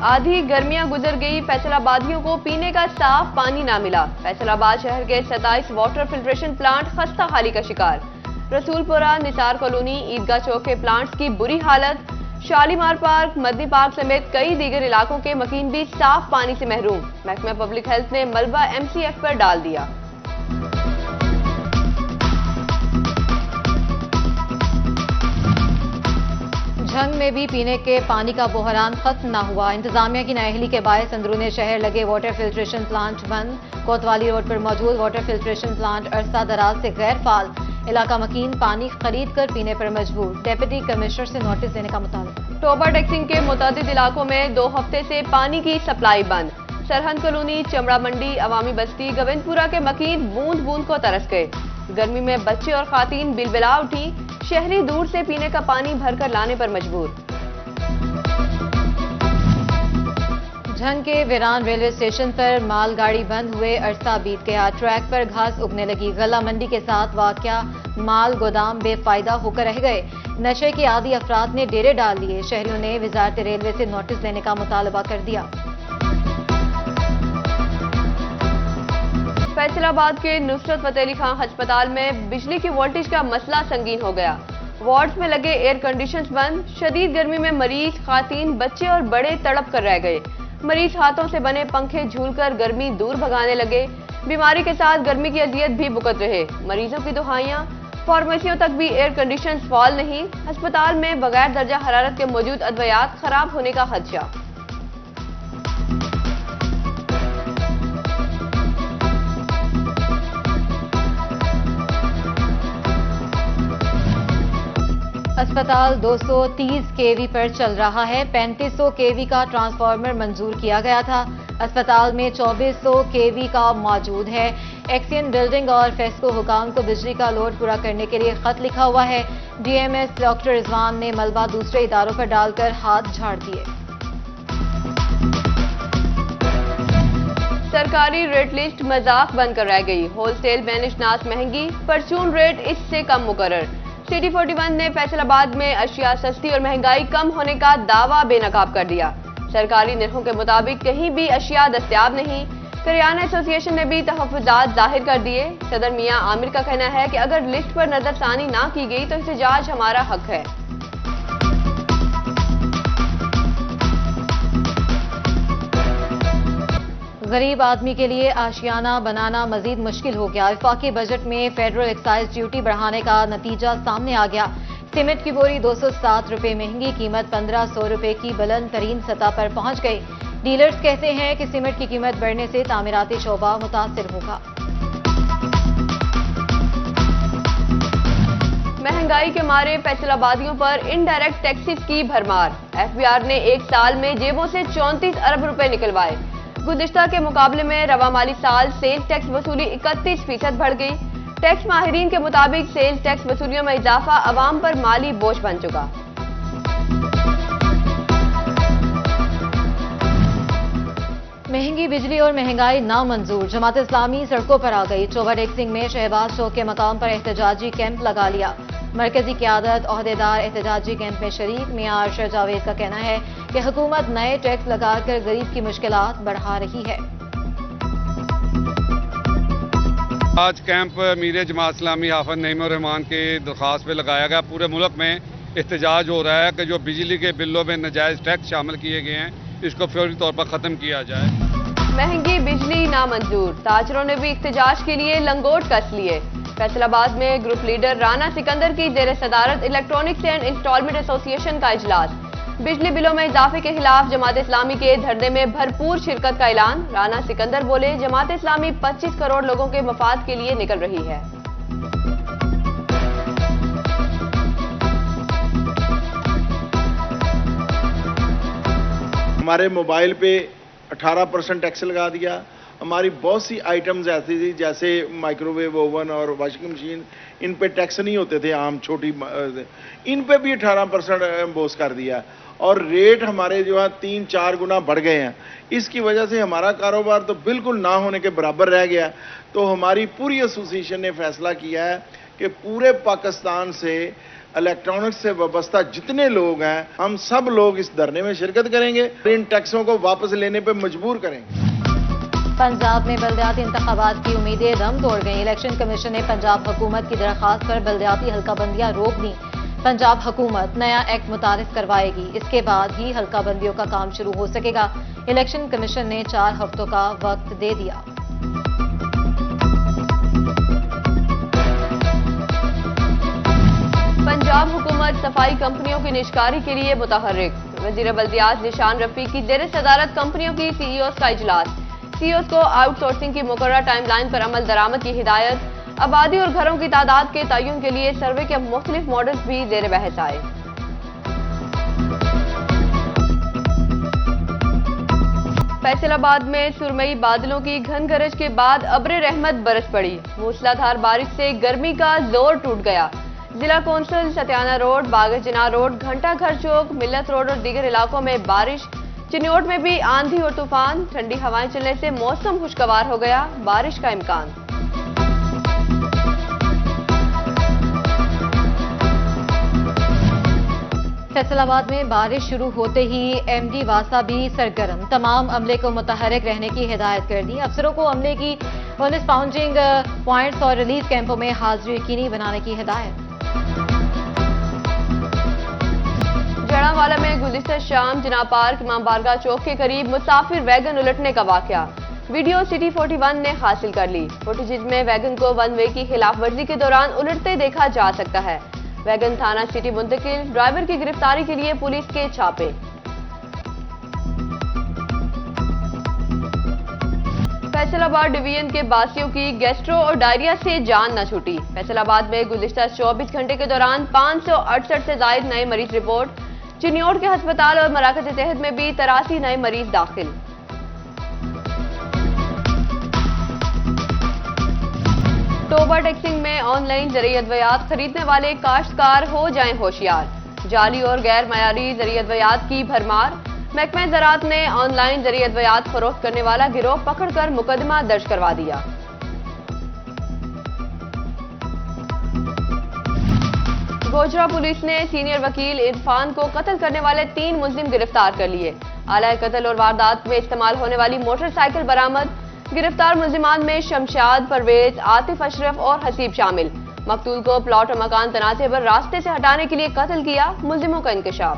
आधी गर्मियां गुजर गई, फैसलाबादियों को पीने का साफ पानी ना मिला। फैसलाबाद शहर के 27 वाटर फिल्ट्रेशन प्लांट खस्ता हाली का शिकार। रसूलपुरा, निसार कॉलोनी, ईदगाह चौक के प्लांट्स की बुरी हालत। शालीमार पार्क, मदनी पार्क समेत कई दीगर इलाकों के मकीन भी साफ पानी से महरूम। महकमा पब्लिक हेल्थ ने मलबा MCF पर डाल दिया। झंग में भी पीने के पानी का बहरान खत्म न हुआ। इंतजामिया की नाअहली के बायस अंदरूनी शहर लगे वाटर फिल्ट्रेशन प्लांट बंद। कोतवाली रोड पर मौजूद वाटर फिल्ट्रेशन प्लांट अरसा दराज से गैर फाल। इलाका मकीन पानी खरीद कर पीने पर मजबूर। डेप्यूटी कमिश्नर से नोटिस देने का मुतालबा। टोबा टैक्सिंग के मुतादिद इलाकों में 2 हफ्ते से पानी की सप्लाई बंद। सरहद कॉलोनी, चमड़ा मंडी, अवामी बस्ती, गोविंदपुरा के मकीन बूंद बूंद को तरस गए। गर्मी में बच्चे और खातीन बिलबिला उठी। शहरी दूर से पीने का पानी भरकर लाने पर मजबूर। झंग के वीरान रेलवे स्टेशन पर मालगाड़ी बंद हुए अरसा बीत गया। ट्रैक पर घास उगने लगी। गला मंडी के साथ वाकया माल गोदाम बेफायदा होकर रह गए। नशे के आदी अफराद ने डेरे डाल लिए। शहरियों ने वजारत रेलवे से नोटिस देने का मुतालबा कर दिया। फैसलाबाद के नुसरत फतेह अली खान अस्पताल में बिजली की वोल्टेज का मसला संगीन हो गया। वार्ड्स में लगे एयर कंडीशंस बंद। शदीद गर्मी में मरीज, खातीन, बच्चे और बड़े तड़प कर रह गए। मरीज हाथों से बने पंखे झूलकर गर्मी दूर भगाने लगे। बीमारी के साथ गर्मी की अजियत भी भुगत रहे। मरीजों की दुहाइयां, फार्मेसियों तक भी एयर कंडीशंस फॉल नहीं। अस्पताल में बगैर दर्जा हरारत के मौजूद अद्वियात खराब होने का खदशा। अस्पताल 230 केवी पर चल रहा है। 3500 केवी का ट्रांसफार्मर मंजूर किया गया था। अस्पताल में 2400 केवी का मौजूद है। एक्सियन बिल्डिंग और फेस्को हुकाम को बिजली का लोड पूरा करने के लिए खत लिखा हुआ है। DMS डॉक्टर रिजवान ने मलबा दूसरे इदारों पर डालकर हाथ झाड़ दिए। सरकारी रेट लिस्ट मजाक बनकर रह गई। होलसेल में अनाज महंगी, परचून रेट इससे कम मुकर्रर। सिटी 41 ने फैसलाबाद में अशिया सस्ती और महंगाई कम होने का दावा बेनकाब कर दिया। सरकारी निर्खों के मुताबिक कहीं भी अशिया दस्तयाब नहीं। करियाना एसोसिएशन ने भी तहफ्फुजात जाहिर कर दिए। सदर मियां आमिर का कहना है कि अगर लिस्ट पर नजरसानी ना की गई तो एहतजाज हमारा हक है। गरीब आदमी के लिए आशियाना बनाना मजीद मुश्किल हो गया। वफाकी बजट में फेडरल एक्साइज ड्यूटी बढ़ाने का नतीजा सामने आ गया। सीमेंट की बोरी 207 रुपए महंगी, कीमत 1500 रुपए की बुलंद तरीन सतह पर पहुंच गई। डीलर्स कहते हैं कि सीमेंट की कीमत बढ़ने से तामीराती शोबा मुतासिर होगा। महंगाई के मारे फैसलाबादियों पर इनडायरेक्ट टैक्सेस की भरमार। FBR ने एक साल में जेबों से 34 अरब रुपए निकलवाए। गुज़िश्ता के मुकाबले में रवा माली साल सेल्स टैक्स वसूली 31% बढ़ गई। टैक्स माहिरीन के मुताबिक सेल्स टैक्स वसूलियों में इजाफा अवाम पर माली बोझ बन चुका। महंगी बिजली और महंगाई नामंजूर। जमात इस्लामी सड़कों पर आ गई। टोबा टैक्सिंग में शहबाज चौक के मकाम पर एहतजाजी कैंप लगा लिया। मरकजी क़यादत, ओहदेदार एहतजाजी कैंप में शरीक। मियां अरशद जावेद का कहना है कि हुकूमत नए टैक्स लगाकर गरीब की मुश्किलात बढ़ा रही है। आज कैंप मीर जमात इस्लामी हाफिज नईमुर रहमान की दरख्वास्त पे लगाया गया। पूरे मुल्क में एहतजाज हो रहा है कि जो बिजली के बिलों में नाजायज टैक्स शामिल किए गए हैं इसको फौरी तौर पर खत्म किया जाए। महंगी बिजली नामंजूर। ताजरों ने भी एहतजाज के लिए लंगोट कस लिए। फैसलाबाद में ग्रुप लीडर राना सिकंदर की जेर सदारत इलेक्ट्रॉनिक्स एंड इंस्टॉलमेंट एसोसिएशन का इजलास। बिजली बिलों में इजाफे के खिलाफ जमात इस्लामी के धरने में भरपूर शिरकत का ऐलान। राना सिकंदर बोले, जमात इस्लामी 25 करोड़ लोगों के मफाद के लिए निकल रही है। हमारे मोबाइल पे 18% टैक्स लगा दिया। हमारी बहुत सी आइटम्स ऐसी थी जैसे माइक्रोवेव ओवन और वॉशिंग मशीन, इन पे टैक्स नहीं होते थे आम छोटी, इन पे भी 18% इम्पोज कर दिया और रेट हमारे जो है 3-4 गुना बढ़ गए हैं। इसकी वजह से हमारा कारोबार तो बिल्कुल ना होने के बराबर रह गया। तो हमारी पूरी एसोसिएशन ने फैसला किया है कि पूरे पाकिस्तान से इलेक्ट्रॉनिक्स से वाबस्ता जितने लोग हैं, हम सब लोग इस धरने में शिरकत करेंगे, इन टैक्सों को वापस लेने पर मजबूर करेंगे। पंजाब में बल्दियाती इंतखाबात की उम्मीदें दम तोड़ गई। इलेक्शन कमीशन ने पंजाब हुकूमत की दरख्वास्त पर बल्दियाती हल्काबंदियां रोक दी। पंजाब हुकूमत नया एक्ट मुतारिफ करवाएगी, इसके बाद ही हल्काबंदियों का काम शुरू हो सकेगा। इलेक्शन कमीशन ने 4 हफ्तों का वक्त दे दिया। पंजाब हुकूमत सफाई कंपनियों की निष्कारी के लिए मुतहर्रिक। वजीर बल्दियात निशान रफी की जेर सदारत कंपनियों की सीईओ का इजलास। सीईओ को आउटसोर्सिंग की मुकर्रर टाइमलाइन पर अमल दरामद की हिदायत। आबादी और घरों की तादाद के तयन के लिए सर्वे के मुख्तलिफ मॉडल्स भी जेर बहस आए। फैसलाबाद में सुरमई बादलों की घन गरज के बाद अब्र रहमत बरस पड़ी। मूसलाधार बारिश से गर्मी का जोर टूट गया। जिला कौंसिल सत्याना रोड, बागजना रोड, घंटा घर चौक, मिल्लत रोड और दीगर इलाकों में बारिश। चिन्नौट में भी आंधी और तूफान, ठंडी हवाएं चलने से मौसम खुशगवार हो गया। बारिश का इम्कान। फैसलाबाद में बारिश शुरू होते ही एमडी वासा भी सरगर्म। तमाम अमले को मुतहर्रिक रहने की हिदायत कर दी। अफसरों को अमले की बोनस पाउंडिंग पॉइंट्स और रिलीफ कैंपों में हाजिरी यकीनी बनाने की हिदायत। जड़ावाला में गुज़िश्ता शाम जिना पार्क इमाम बारगाह चौक के करीब मुसाफिर वैगन उलटने का वाकया वीडियो सिटी 41 ने हासिल कर ली। फुटेज में वैगन को वन वे की खिलाफ वर्जी के दौरान उलटते देखा जा सकता है। वैगन थाना सिटी मुंतकिल, ड्राइवर की गिरफ्तारी के लिए पुलिस के छापे। फैसलाबाद डिवीजन के बासियों की गैस्ट्रो और डायरिया से जान न छूटी। फैसलाबाद में गुज़िश्ता 24 घंटे के दौरान 568 से ज्यादा नए मरीज रिपोर्ट। चिन्नौट के अस्पताल और मराकज सेहत में भी 83 नए मरीज दाखिल। टोबा टैक्सिंग में ऑनलाइन ज़रिए अद्वियात खरीदने वाले काश्तकार हो जाएं होशियार। जाली और गैर मयारी ज़रिए अद्वियात की भरमार। महकमा ज़राअत ने ऑनलाइन ज़रिए अद्वियात फरोख्त करने वाला गिरोह पकड़कर मुकदमा दर्ज करवा दिया। गोजरा पुलिस ने सीनियर वकील इरफान को कत्ल करने वाले 3 मुलजिम गिरफ्तार कर लिए। आला कत्ल और वारदात में इस्तेमाल होने वाली मोटरसाइकिल बरामद। गिरफ्तार मुलजिमान में शमशाद, परवेज, आतिफ अशरफ और हसीब शामिल। मकतूल को प्लॉट और मकान तनाज़े पर रास्ते से हटाने के लिए कत्ल किया। मुलजिमों का इंकशाफ।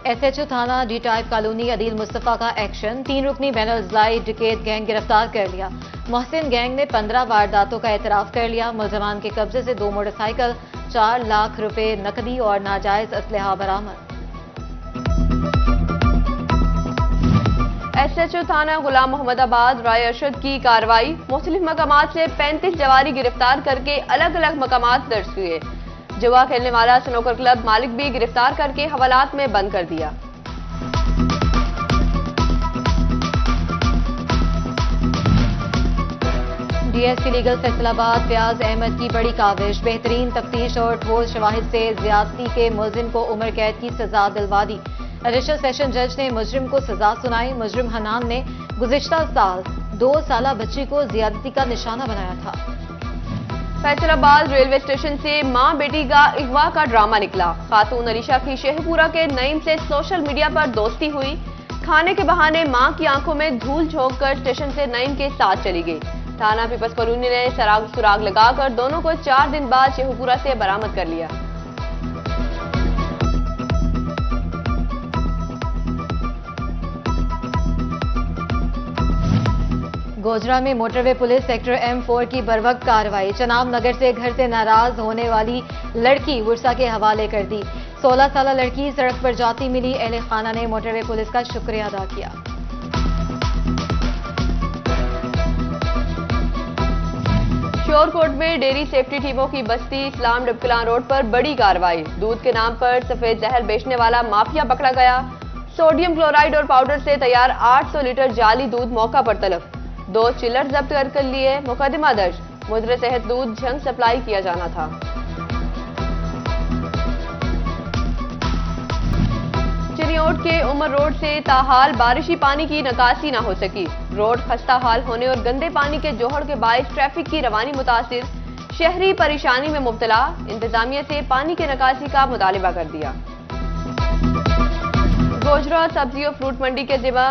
एसएचओ थाना D type colony Adeel Mustafa का एक्शन। 3 रुकनी बैनुल-अज़लाई डिकेट गैंग गिरफ्तार कर लिया। मोहसिन गैंग ने 15 वारदातों का एतराफ कर लिया। मुलजमान के कब्जे से 2 मोटरसाइकिल, 4 लाख रुपए नकदी और नाजायज असलहा बरामद। एसएचओ थाना गुलाम मोहम्मदाबाद राय अरशद की कार्रवाई। मुख्तलिफ मकामात से 35 जवारी गिरफ्तार करके अलग अलग मकामात दर्ज किए। जुआ खेलने वाला स्नूकर क्लब मालिक भी गिरफ्तार करके हवालात में बंद कर दिया। डीएसपी लीगल फैसलाबाद फयाज अहमद की बड़ी काविश। बेहतरीन तफ्तीश और ठोस शवाहिद से ज्यादती के मुलजिम को उम्र कैद की सजा दिलवा दी। एडिशनल सेशन जज ने मुजरिम को सजा सुनाई। मुजरिम हनान ने गुज़िश्ता साल 2 साला बच्ची को ज्यादती का निशाना बनाया था। फैसलाबाद रेलवे स्टेशन से मां बेटी का अगवा का ड्रामा निकला। खातून अलीशा की शेखपुरा के नईम से सोशल मीडिया पर दोस्ती हुई। खाने के बहाने मां की आंखों में धूल झोंककर स्टेशन से नईम के साथ चली गई। थाना पीपल्स कॉलोनी ने सुराग लगाकर दोनों को 4 दिन बाद शेखपुरा से बरामद कर लिया। गोजरा में मोटरवे पुलिस सेक्टर M4 की बरवक्त कार्रवाई। चनाब नगर से घर से नाराज होने वाली लड़की वर्षा के हवाले कर दी। 16 साला लड़की सड़क पर जाती मिली। अहले खाना ने मोटरवे पुलिस का शुक्रिया अदा किया। श्योरकोट में डेयरी सेफ्टी टीमों की बस्ती इस्लाम डबकलान रोड पर बड़ी कार्रवाई। दूध के नाम पर सफेद जहर बेचने वाला माफिया पकड़ा गया। सोडियम क्लोराइड और पाउडर से तैयार 800 लीटर जाली दूध मौका पर तलब। 2 चिल्लर जब्त कर लिए। मुकदमा दर्ज। मुद्रे सेहत दूध जंग सप्लाई किया जाना था। बानियोट के उमर रोड से ताहाल बारिशी पानी की निकासी न हो सकी। रोड खस्ता हाल होने और गंदे पानी के जोहड़ के बायस ट्रैफिक की रवानी मुतासिर, शहरी परेशानी में मुब्तला। इंतजामिया से पानी के निकासी का मुतालबा कर दिया। गोजरा सब्जी और फ्रूट मंडी के जिम्मा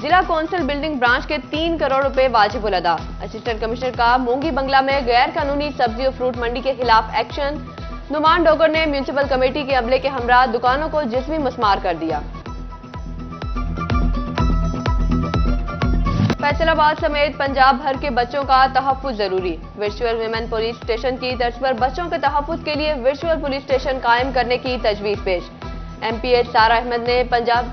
जिला कौंसिल बिल्डिंग ब्रांच के 3 करोड़ रुपए वाजिबुल अदा। असिस्टेंट कमिश्नर का मोंगी बंगला में गैर कानूनी सब्जी और फ्रूट मंडी के खिलाफ एक्शन। नुमान डोगर ने म्यूनिसिपल कमेटी के अमले के हमरा दुकानों को जिस्मी मस्मार कर दिया। फैसलाबाद समेत पंजाब भर के बच्चों का तहफ्फुज जरूरी। वर्चुअल विमेन पुलिस स्टेशन की तर्ज पर बच्चों के तहफ्फुज के लिए वर्चुअल पुलिस स्टेशन कायम करने की तजवीज पेश। MPH सारा अहमद ने पंजाब